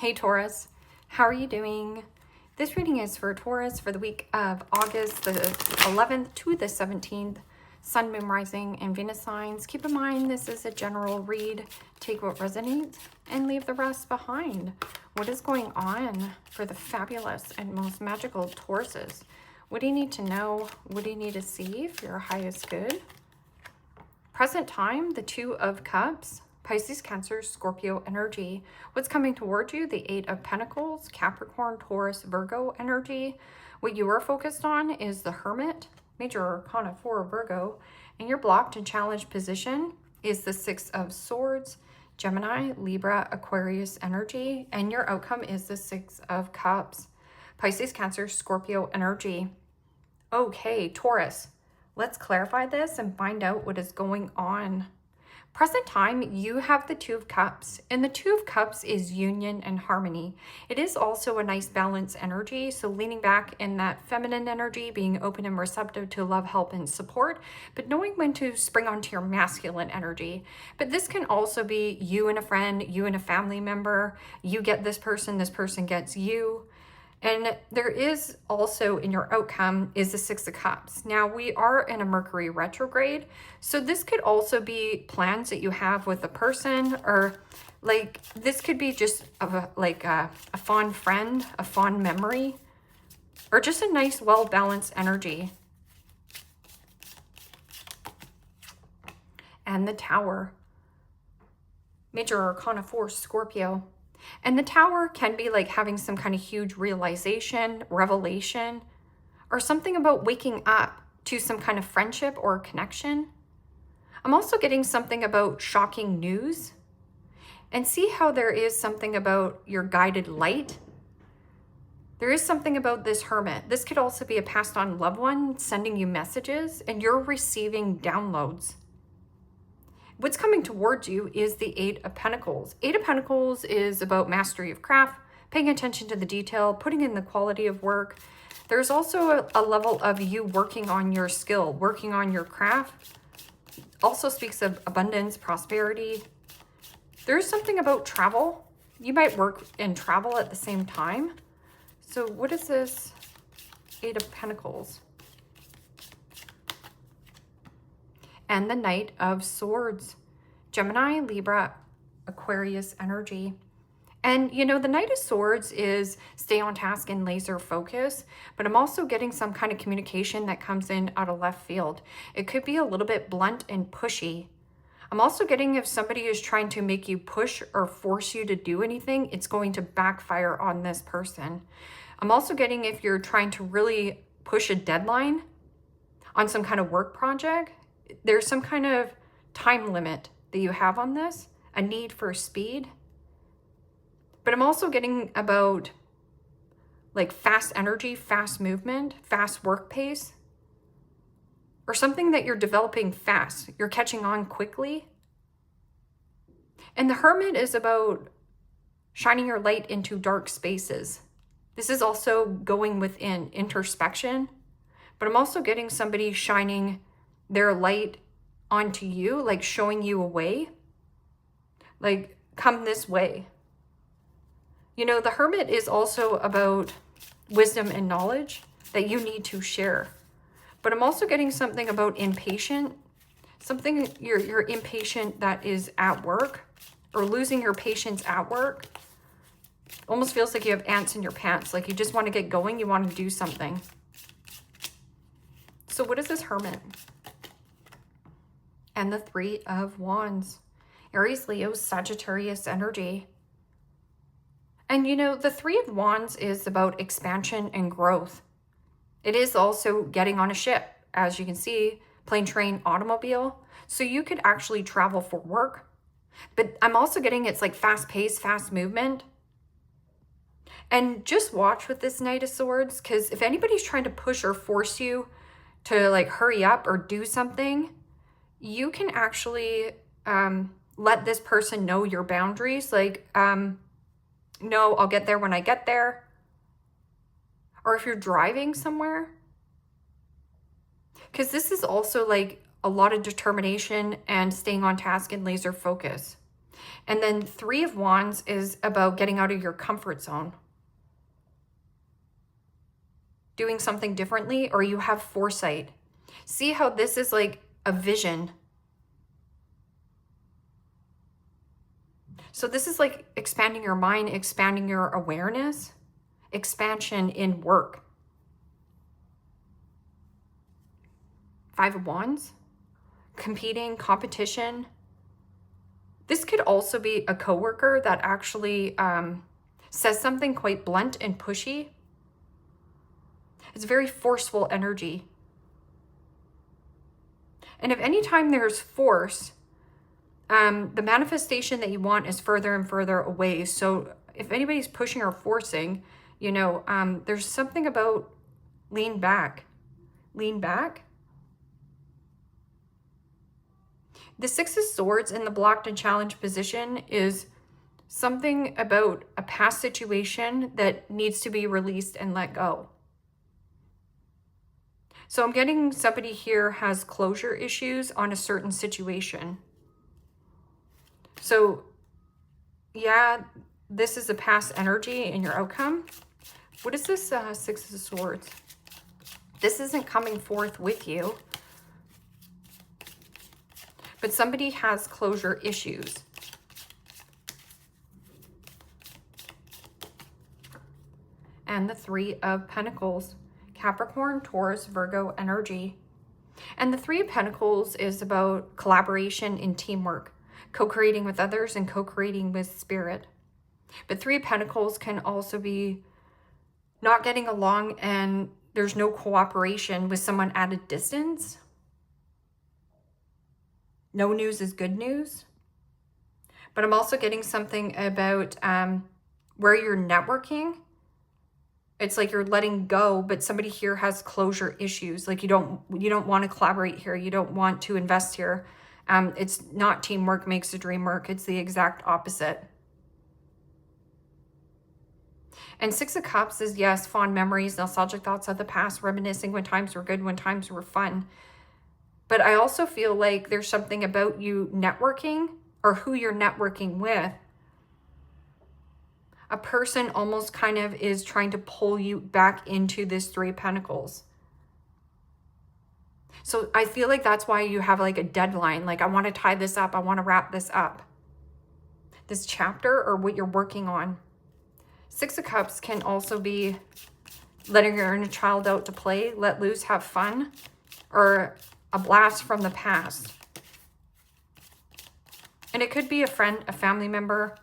Hey Taurus, how are you doing? This reading is for Taurus for the week of August the 11th to the 17th. Sun, Moon, Rising, and Venus signs. Keep in mind this is a general read. Take what resonates and leave the rest behind. What is going on for the fabulous and most magical Tauruses? What do you need to know? What do you need to see for your highest good? Present time, the Two of Cups. Pisces, Cancer, Scorpio energy. What's coming toward you? The Eight of Pentacles, Capricorn, Taurus, Virgo energy. What you are focused on is the Hermit, Major Arcana for Virgo. And your blocked and challenged position is the Six of Swords, Gemini, Libra, Aquarius energy. And your outcome is the Six of Cups. Pisces, Cancer, Scorpio energy. Okay, Taurus, let's clarify this and find out what is going on. Present time, you have the Two of Cups, and the Two of Cups is union and harmony. It is also a nice balance energy, so leaning back in that feminine energy, being open and receptive to love, help, and support, but knowing when to spring onto your masculine energy. But this can also be you and a friend, you and a family member, you get this person gets you. And there is also in your outcome is the Six of Cups. Now we are in a Mercury retrograde, so this could also be plans that you have with a person, or like this could be just a fond friend, a fond memory, or just a nice, well-balanced energy. And the Tower, Major Arcana 4, Scorpio. And the Tower can be like having some kind of huge realization, revelation, or something about waking up to some kind of friendship or connection. I'm also getting something about shocking news. And see how there is something about your guided light. There is something about this Hermit. This could also be a passed on loved one sending you messages and you're receiving downloads. What's coming towards you is the Eight of Pentacles. Eight of Pentacles is about mastery of craft, paying attention to the detail, putting in the quality of work. There's also a level of you working on your skill, working on your craft. Also speaks of abundance, prosperity. There's something about travel. You might work and travel at the same time. So what is this Eight of Pentacles? And the Knight of Swords, Gemini, Libra, Aquarius energy. And you know, the Knight of Swords is stay on task and laser focus, but I'm also getting some kind of communication that comes in out of left field. It could be a little bit blunt and pushy. I'm also getting if somebody is trying to make you push or force you to do anything, it's going to backfire on this person. I'm also getting if you're trying to really push a deadline on some kind of work project, there's some kind of time limit that you have on this, a need for speed. But I'm also getting about like fast energy, fast movement, fast work pace, or something that you're developing fast. You're catching on quickly. And the Hermit is about shining your light into dark spaces. This is also going within introspection, but I'm also getting somebody shining their light onto you, like showing you a way, like come this way. You know, the Hermit is also about wisdom and knowledge that you need to share. But I'm also getting something about impatient, something you're impatient that is at work or losing your patience at work. Almost feels like you have ants in your pants, like you just want to get going, you want to do something. So what is this Hermit? And the Three of Wands, Aries, Leo, Sagittarius energy. And you know, the Three of Wands is about expansion and growth. It is also getting on a ship, as you can see, plane, train, automobile. So you could actually travel for work. But I'm also getting it's like fast pace, fast movement. And just watch with this Knight of Swords, because if anybody's trying to push or force you to like hurry up or do something, you can actually let this person know your boundaries. Like, no, I'll get there when I get there. Or if you're driving somewhere. Because this is also like a lot of determination and staying on task and laser focus. And then Three of Wands is about getting out of your comfort zone. Doing something differently, or you have foresight. See how this is like a vision. So this is like expanding your mind, expanding your awareness, expansion in work. Five of Wands, competing, competition. This could also be a coworker that actually says something quite blunt and pushy. It's very forceful energy. And if any time there's force, the manifestation that you want is further and further away. So if anybody's pushing or forcing, you know, there's something about lean back. Lean back. The Six of Swords in the blocked and challenged position is something about a past situation that needs to be released and let go. So I'm getting somebody here has closure issues on a certain situation. So yeah, this is a past energy in your outcome. What is this Six of Swords? This isn't coming forth with you. But somebody has closure issues. And the Three of Pentacles. Capricorn, Taurus, Virgo energy. And the Three of Pentacles is about collaboration and teamwork. Co-creating with others and co-creating with spirit. But Three of Pentacles can also be not getting along and there's no cooperation with someone at a distance. No news is good news. But I'm also getting something about where you're networking. It's like you're letting go, but somebody here has closure issues. Like you don't want to collaborate here. You don't want to invest here. It's not teamwork makes the dream work. It's the exact opposite. And Six of Cups is, yes, fond memories, nostalgic thoughts of the past, reminiscing when times were good, when times were fun. But I also feel like there's something about you networking or who you're networking with. A person almost kind of is trying to pull you back into this Three of Pentacles. So I feel like that's why you have like a deadline. Like I want to tie this up. I want to wrap this up. This chapter or what you're working on. Six of Cups can also be letting your inner child out to play, let loose, have fun, or a blast from the past. And it could be a friend, a family member.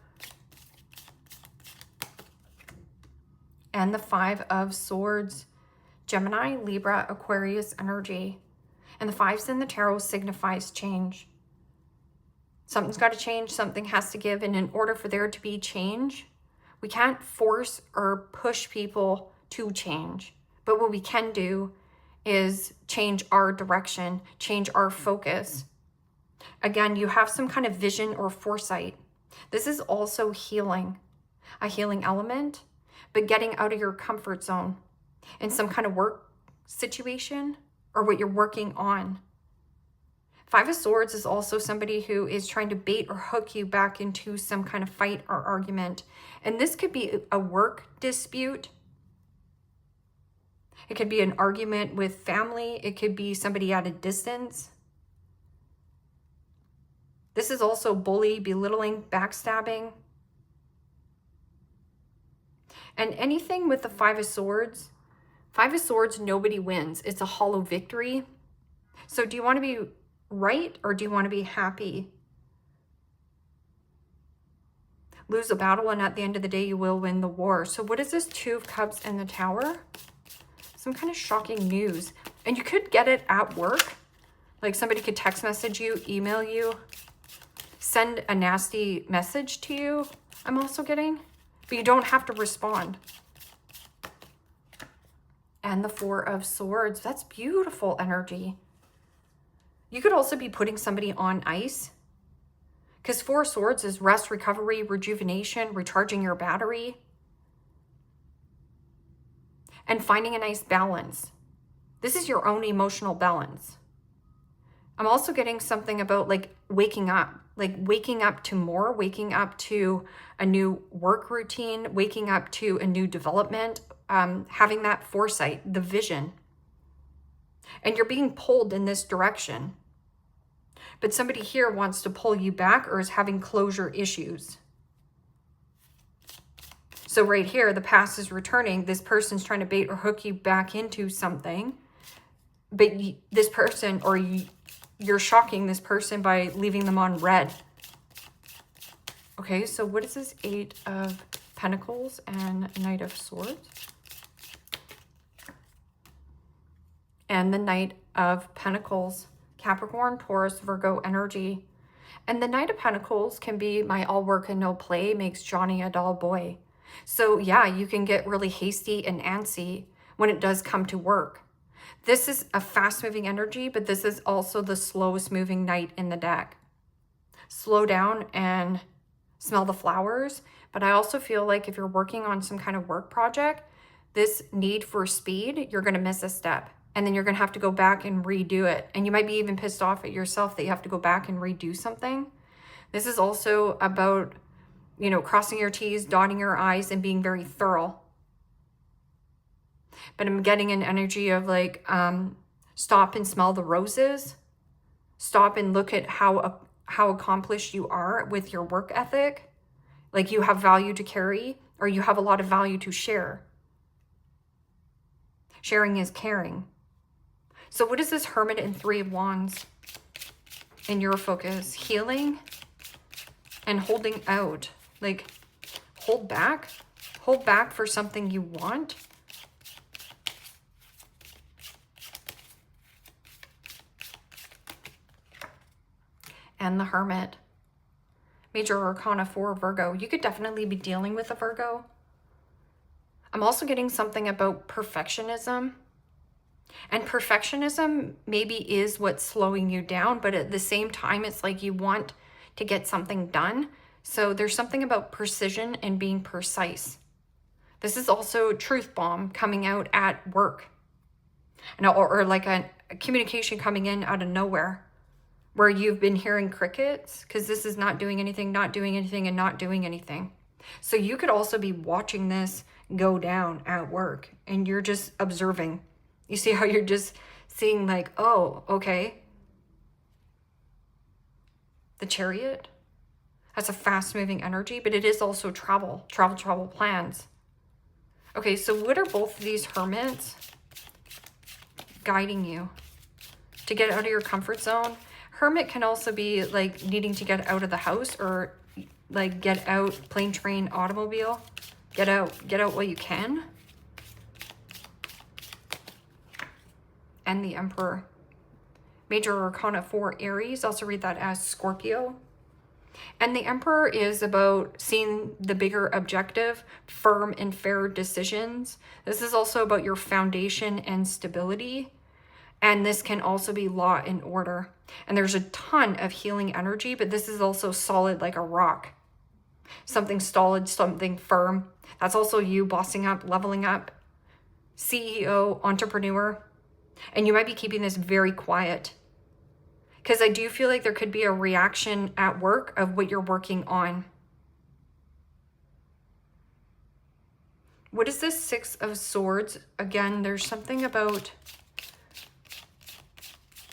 And the Five of Swords, Gemini, Libra, Aquarius energy. And the fives in the tarot signifies change. Something's got to change, something has to give. And in order for there to be change, we can't force or push people to change. But what we can do is change our direction, change our focus. Again, you have some kind of vision or foresight. This is also healing, a healing element, but getting out of your comfort zone in some kind of work situation or what you're working on. Five of Swords is also somebody who is trying to bait or hook you back into some kind of fight or argument. And this could be a work dispute. It could be an argument with family. It could be somebody at a distance. This is also bully, belittling, backstabbing. And anything with the Five of Swords, nobody wins. It's a hollow victory. So do you want to be right or do you want to be happy? Lose a battle and at the end of the day, you will win the war. So what is this Two of Cups and the Tower? Some kind of shocking news. And you could get it at work. Like somebody could text message you, email you, send a nasty message to you. I'm also getting, but you don't have to respond. And the Four of Swords, that's beautiful energy. You could also be putting somebody on ice because Four of Swords is rest, recovery, rejuvenation, recharging your battery, and finding a nice balance. This is your own emotional balance. I'm also getting something about like waking up, like waking up to more, waking up to a new work routine, waking up to a new development, having that foresight, the vision. And you're being pulled in this direction. But somebody here wants to pull you back or is having closure issues. So right here, the past is returning. This person's trying to bait or hook you back into something. But this person, or you're shocking this person by leaving them on red. Okay, so what is this? 8 of Pentacles and Knight of Swords. And the Knight of Pentacles. Capricorn, Taurus, Virgo energy. And the Knight of Pentacles can be my all work and no play makes Johnny a dull boy. So yeah, you can get really hasty and antsy when it does come to work. This is a fast moving energy, but this is also the slowest moving knight in the deck. Slow down and smell the flowers. But I also feel like if you're working on some kind of work project, this need for speed, you're going to miss a step. And then you're going to have to go back and redo it. And you might be even pissed off at yourself that you have to go back and redo something. This is also about, you know, crossing your T's, dotting your I's, and being very thorough. But I'm getting an energy of like, stop and smell the roses. Stop and look at how accomplished you are with your work ethic. Like you have value to carry, or you have a lot of value to share. Sharing is caring. So what is this Hermit and 3 of Wands in your focus? Healing and holding out. Like, hold back. Hold back for something you want. And the Hermit. Major Arcana 4, Virgo. You could definitely be dealing with a Virgo. I'm also getting something about perfectionism. And perfectionism maybe is what's slowing you down, but at the same time, it's like you want to get something done. So there's something about precision and being precise. This is also a truth bomb coming out at work. And, or like a communication coming in out of nowhere where you've been hearing crickets because this is not doing anything, not doing anything, and not doing anything. So you could also be watching this go down at work and you're just observing. You see how you're just seeing like, oh, okay. The Chariot. That's a fast moving energy, but it is also travel plans. Okay, so what are both of these Hermits guiding you to get out of your comfort zone? Hermit can also be like needing to get out of the house or like get out, plane, train, automobile. Get out while you can. And the Emperor. Major Arcana 4, Aries. Also read that as Scorpio. And the Emperor is about seeing the bigger objective, firm and fair decisions. This is also about your foundation and stability. And this can also be law and order. And there's a ton of healing energy, but this is also solid like a rock. Something solid, something firm. That's also you bossing up, leveling up, CEO, entrepreneur. And you might be keeping this very quiet because I do feel like there could be a reaction at work of what you're working on. What is this 6 of Swords? Again, there's something about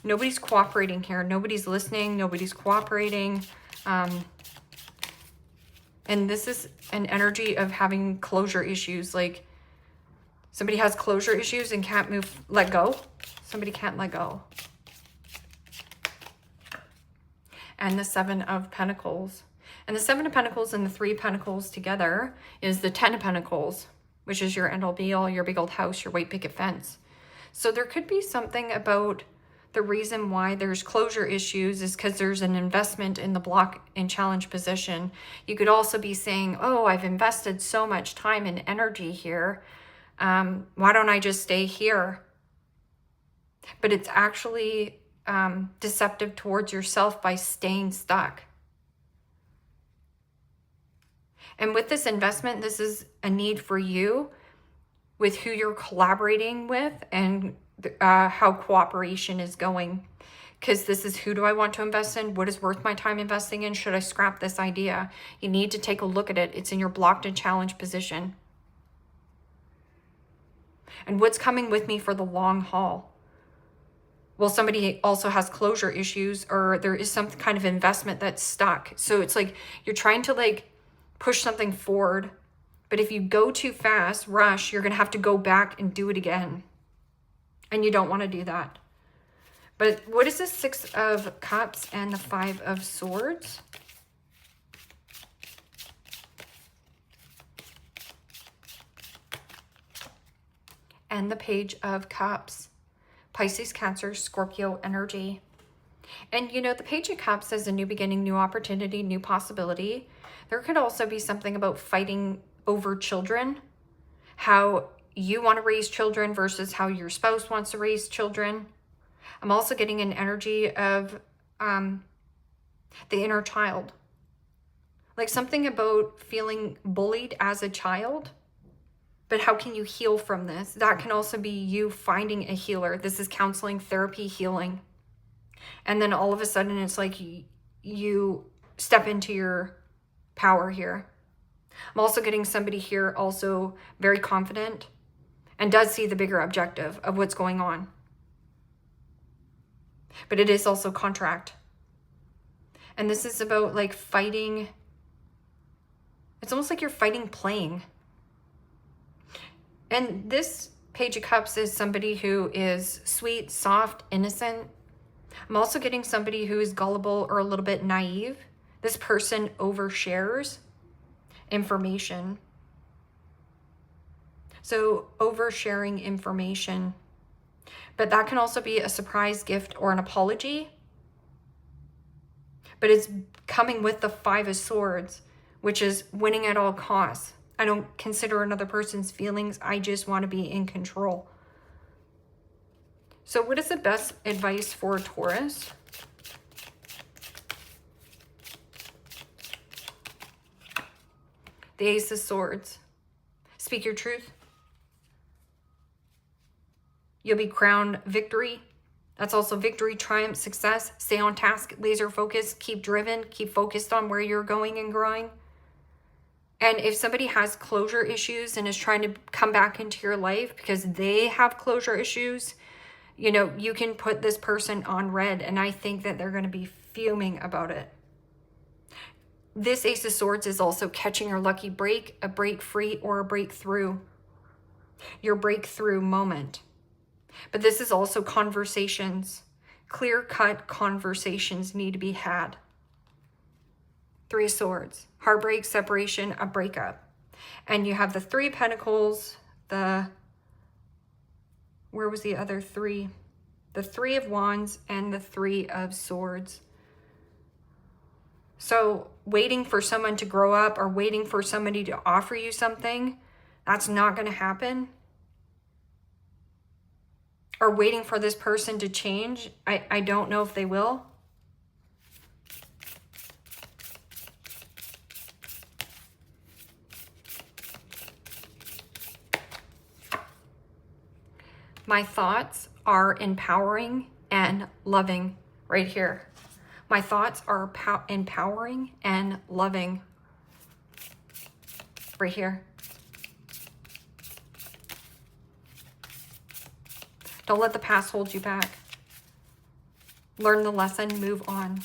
nobody's cooperating here. Nobody's listening. Nobody's cooperating. And this is an energy of having closure issues. Like somebody has closure issues and can't let go. Somebody can't let go. And the 7 of Pentacles. And the 7 of Pentacles and the 3 of Pentacles together is the 10 of Pentacles, which is your end all be all, your big old house, your white picket fence. So there could be something about the reason why there's closure issues is because there's an investment in the block and challenge position. You could also be saying, oh, I've invested so much time and energy here. Why don't I just stay here? But it's actually deceptive towards yourself by staying stuck. And with this investment, this is a need for you with who you're collaborating with and how cooperation is going. Because this is, who do I want to invest in? What is worth my time investing in? Should I scrap this idea? You need to take a look at it. It's in your blocked and challenged position. And what's coming with me for the long haul? Well, somebody also has closure issues, or there is some kind of investment that's stuck. So it's like you're trying to like push something forward, but if you go too fast, rush, you're going to have to go back and do it again. And you don't want to do that. But what is the Six of Cups and the Five of Swords? And the Page of Cups. Pisces, Cancer, Scorpio energy. And you know, the Page of Cups is a new beginning, new opportunity, new possibility. There could also be something about fighting over children. How you want to raise children versus how your spouse wants to raise children. I'm also getting an energy of the inner child. Like something about feeling bullied as a child. But how can you heal from this? That can also be you finding a healer. This is counseling, therapy, healing. And then all of a sudden it's like you step into your power here. I'm also getting somebody here also very confident and does see the bigger objective of what's going on. But it is also contract. And this is about like fighting. It's almost like you're fighting playing. And this Page of Cups is somebody who is sweet, soft, innocent. I'm also getting somebody who is gullible or a little bit naive. This person overshares information. So oversharing information. But that can also be a surprise gift or an apology. But it's coming with the Five of Swords, which is winning at all costs. I don't consider another person's feelings. I just want to be in control. So what is the best advice for Taurus? The Ace of Swords. Speak your truth. You'll be crowned victory. That's also victory, triumph, success. Stay on task, laser focused, keep driven, keep focused on where you're going and growing. And if somebody has closure issues and is trying to come back into your life because they have closure issues, you know, you can put this person on red, and I think that they're going to be fuming about it. This Ace of Swords is also catching your lucky break, a break free, or a breakthrough. Your breakthrough moment. But this is also conversations. Clear-cut conversations need to be had. Three of Swords. Heartbreak, separation, a breakup. And you have the Three of Pentacles, where was the other three? The Three of Wands and the Three of Swords. So waiting for someone to grow up or waiting for somebody to offer you something, that's not going to happen. Or waiting for this person to change, I don't know if they will. My thoughts are empowering and loving right here. My thoughts are empowering and loving right here. Don't let the past hold you back. Learn the lesson, move on.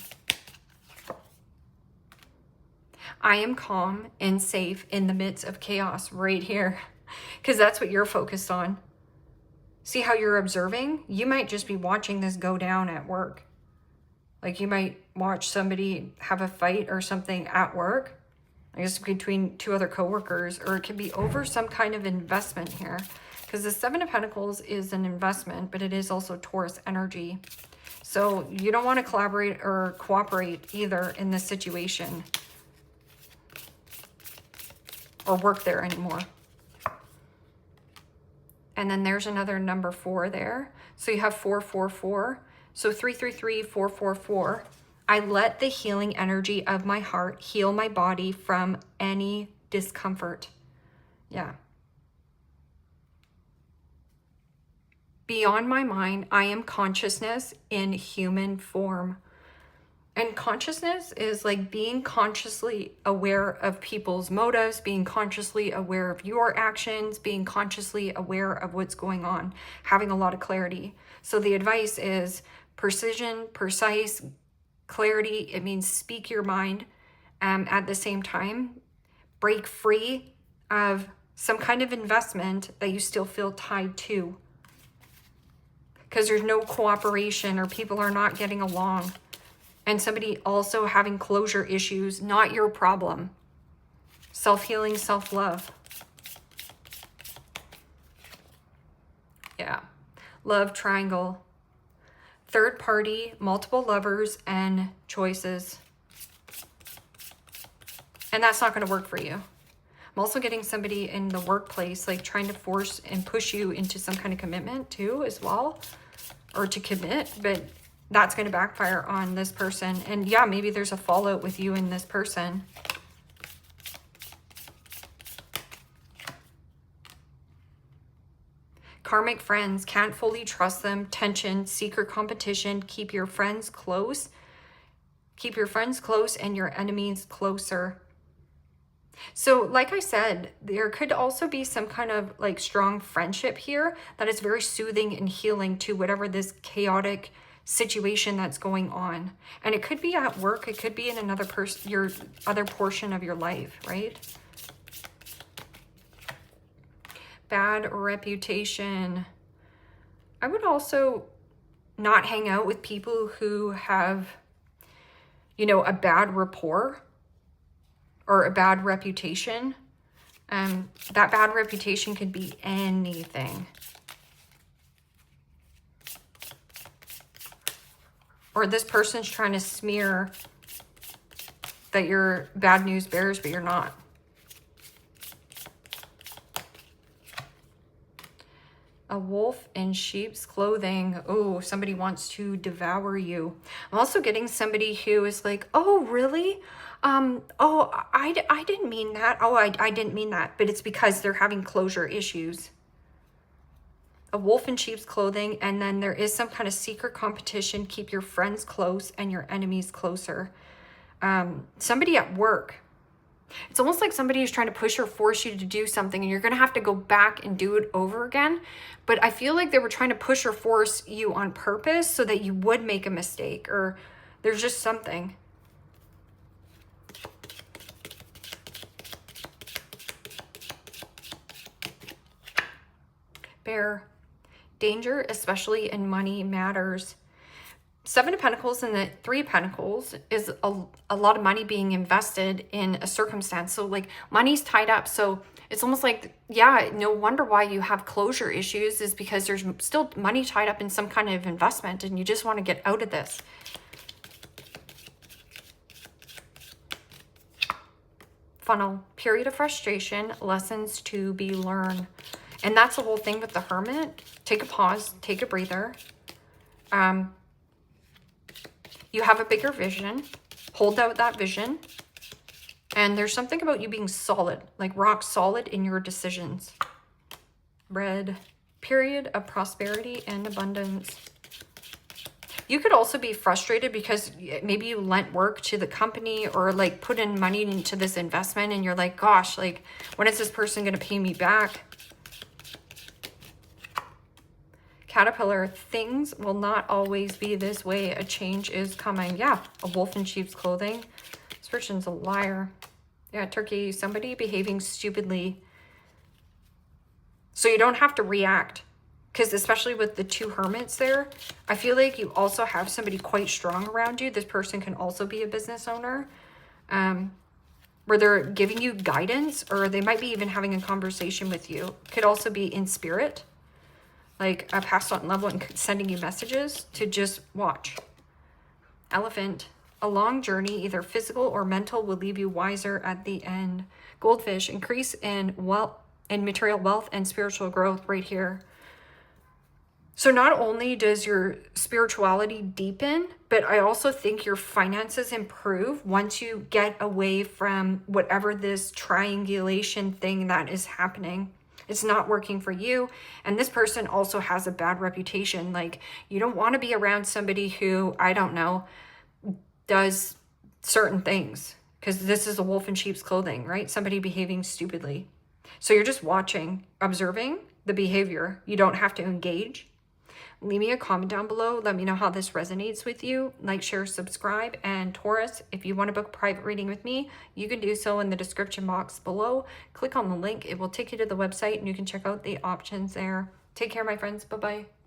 I am calm and safe in the midst of chaos right here, because that's what you're focused on. See how you're observing? You might just be watching this go down at work. Like you might watch somebody have a fight or something at work, I guess between two other coworkers, or it could be over some kind of investment here. Because the Seven of Pentacles is an investment, but it is also Taurus energy. So you don't want to collaborate or cooperate either in this situation. Or work there anymore. And then there's another number 4 there. So you have 444. So 333, 444. I let the healing energy of my heart heal my body from any discomfort. Yeah. Beyond my mind, I am consciousness in human form. And consciousness is like being consciously aware of people's motives, being consciously aware of your actions, being consciously aware of what's going on, having a lot of clarity. So the advice is precision, precise, clarity. It means speak your mind. At the same time, break free of some kind of investment that you still feel tied to, because there's no cooperation or people are not getting along. And somebody also having closure issues, not your problem. Self-healing, self-love. Yeah. Love triangle. Third party, multiple lovers, and choices. And that's not going to work for you. I'm also getting somebody in the workplace, like trying to force and push you into some kind of commitment too, as well. Or to commit, but that's going to backfire on this person. And yeah, maybe there's a fallout with you and this person. Karmic friends, can't fully trust them. Tension, secret competition. Keep your friends close. Keep your friends close and your enemies closer. So like I said, there could also be some kind of like strong friendship here that is very soothing and healing to whatever this chaotic situation that's going on. And it could be at work, it could be in another person, your other portion of your life, right? Bad reputation. I would also not hang out with people who have, you know, a bad rapport or a bad reputation. That bad reputation could be anything. Or this person's trying to smear that you're bad news bearers, but you're not. A wolf in sheep's clothing. Oh, somebody wants to devour you. I'm also getting somebody who is like, oh, really? Oh, I didn't mean that. Oh, I didn't mean that. But it's because they're having closure issues. A wolf in sheep's clothing, and then there is some kind of secret competition. Keep your friends close and your enemies closer. Somebody at work. It's almost like somebody is trying to push or force you to do something, and you're going to have to go back and do it over again. But I feel like they were trying to push or force you on purpose so that you would make a mistake, or there's just something. Bear. Danger, especially in money matters. Seven of Pentacles and the Three of Pentacles is a lot of money being invested in a circumstance. So like money's tied up. So it's almost like, yeah, no wonder why you have closure issues is because there's still money tied up in some kind of investment and you just want to get out of this. Funnel. Period of frustration. Lessons to be learned. And that's the whole thing with the Hermit. Take a pause. Take a breather. You have a bigger vision. Hold out that vision. And there's something about you being solid, like rock solid in your decisions. Red. Period of prosperity and abundance. You could also be frustrated because maybe you lent work to the company or like put in money into this investment and you're like, gosh, like when is this person going to pay me back? Caterpillar, things will not always be this way. A change is coming. Yeah, a wolf in sheep's clothing. This person's a liar. Yeah, Turkey, somebody behaving stupidly. So you don't have to react. Because especially with the two hermits there, I feel like you also have somebody quite strong around you. This person can also be a business owner. Where they're giving you guidance, or they might be even having a conversation with you. Could also be in spirit. Like a passed on loved one sending you messages to just watch. Elephant. A long journey, either physical or mental, will leave you wiser at the end. Goldfish. Increase in wealth and material wealth and spiritual growth right here. So not only does your spirituality deepen, but I also think your finances improve once you get away from whatever this triangulation thing that is happening. It's not working for you. And this person also has a bad reputation. Like, you don't want to be around somebody who, I don't know, does certain things, because this is a wolf in sheep's clothing, right? Somebody behaving stupidly. So you're just watching, observing the behavior. You don't have to engage. Leave me a comment down below. Let me know how this resonates with you. Like, share, subscribe. And Taurus, if you want to book a private reading with me, you can do so in the description box below. Click on the link. It will take you to the website and you can check out the options there. Take care, my friends. Bye-bye.